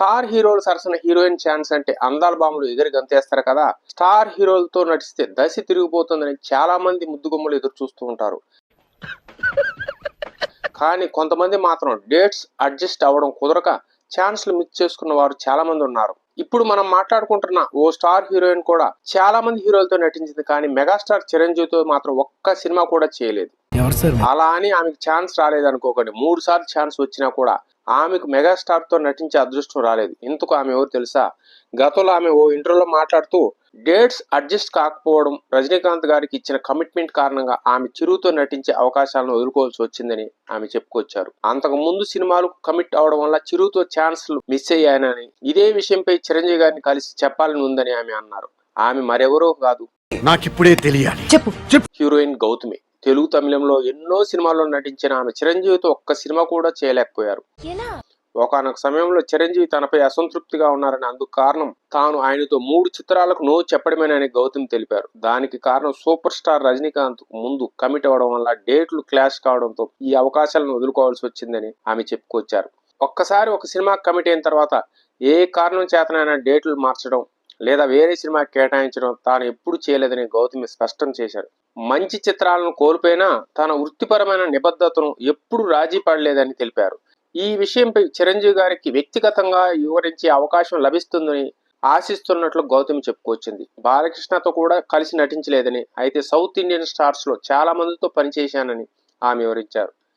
Star హీరోలు సరసన heroine chance అంటే అందాల బాంబులు ఎగిరి గంతేస్తారు కదా. స్టార్ హీరోలతో నటిస్తే దశ తిరిగిపోతుందని చాలా మంది ముద్దుగుమ్మలు ఎదురు చూస్తూ ఉంటారు. కానీ కొంతమంది మాత్రం డేట్స్ అడ్జస్ట్ అవ్వడం కుదరక ఛాన్స్లు మిస్ చేసుకున్న వారు చాలా మంది ఉన్నారు. ఇప్పుడు మనం మాట్లాడుకుంటున్న ఓ స్టార్ హీరోయిన్ కూడా చాలా మంది హీరోలతో నటించింది, కానీ మెగాస్టార్ చిరంజీవితో మాత్రం ఒక్క సినిమా కూడా చేయలేదు. అలా అని ఆమెకు ఛాన్స్ రాలేదనుకోకండి. 3 సార్లు ఛాన్స్ వచ్చినా కూడా ఆమెకు మెగాస్టార్ తో నటించే అదృష్టం రాలేదు. ఇందుకు ఆమె ఎవరు తెలుసా? గతంలో ఆమె ఓ ఇంటర్వ్యూలో మాట్లాడుతూ డేట్స్ అడ్జస్ట్ కాకపోవడం, రజనీకాంత్ గారికి ఇచ్చిన కమిట్మెంట్ కారణంగా ఆమె చిరుతో నటించే అవకాశాలను వదులుకోవాల్సి వచ్చిందని ఆమె చెప్పుకొచ్చారు. అంతకు ముందు సినిమాలకు కమిట్ అవడం వల్ల చిరుతో ఛాన్స్లు మిస్ అయ్యానని, ఇదే విషయంపై చిరంజీవి గారిని కలిసి చెప్పాలని ఉందని ఆమె అన్నారు. ఆమె మరెవరో కాదు, నాకిప్పుడే తెలియాలి, హీరోయిన్ గౌతమి. తెలుగు తమిళంలో ఎన్నో సినిమాల్లో నటించిన ఆమె చిరంజీవితో ఒక్క సినిమా కూడా చేయలేకపోయారు. ఒకనొక సమయంలో చిరంజీవి తనపై అసంతృప్తిగా ఉన్నారని, అందుకు కారణం తాను ఆయనతో 3 చిత్రాలకు నో చెప్పడమేనని గౌతమ్ తెలిపారు. దానికి కారణం సూపర్ స్టార్ రజనీకాంత్ ముందు కమిట్ అవ్వడం వల్ల డేట్లు క్లాష్ కావడంతో ఈ అవకాశాలను వదులుకోవాల్సి వచ్చిందని ఆమె చెప్పుకొచ్చారు. ఒక్కసారి ఒక సినిమా కమిట్ అయిన తర్వాత ఏ కారణం చేతనైనా డేట్లు మార్చడం లేదా వేరే సినిమా కేటాయించడం తాను ఎప్పుడు చేయలేదని గౌతమి స్పష్టం చేశారు. మంచి చిత్రాలను కోల్పోయినా తన వృత్తిపరమైన నిబద్ధతను ఎప్పుడు రాజీ పడలేదని తెలిపారు. ఈ విషయంపై చిరంజీవి గారికి వ్యక్తిగతంగా వివరించే అవకాశం లభిస్తుందని ఆశిస్తున్నట్లు గౌతమి చెప్పుకొచ్చింది. బాలకృష్ణతో కూడా కలిసి నటించలేదని, అయితే సౌత్ ఇండియన్ స్టార్స్ లో చాలా మందితో పనిచేశానని ఆమె వివరించారు.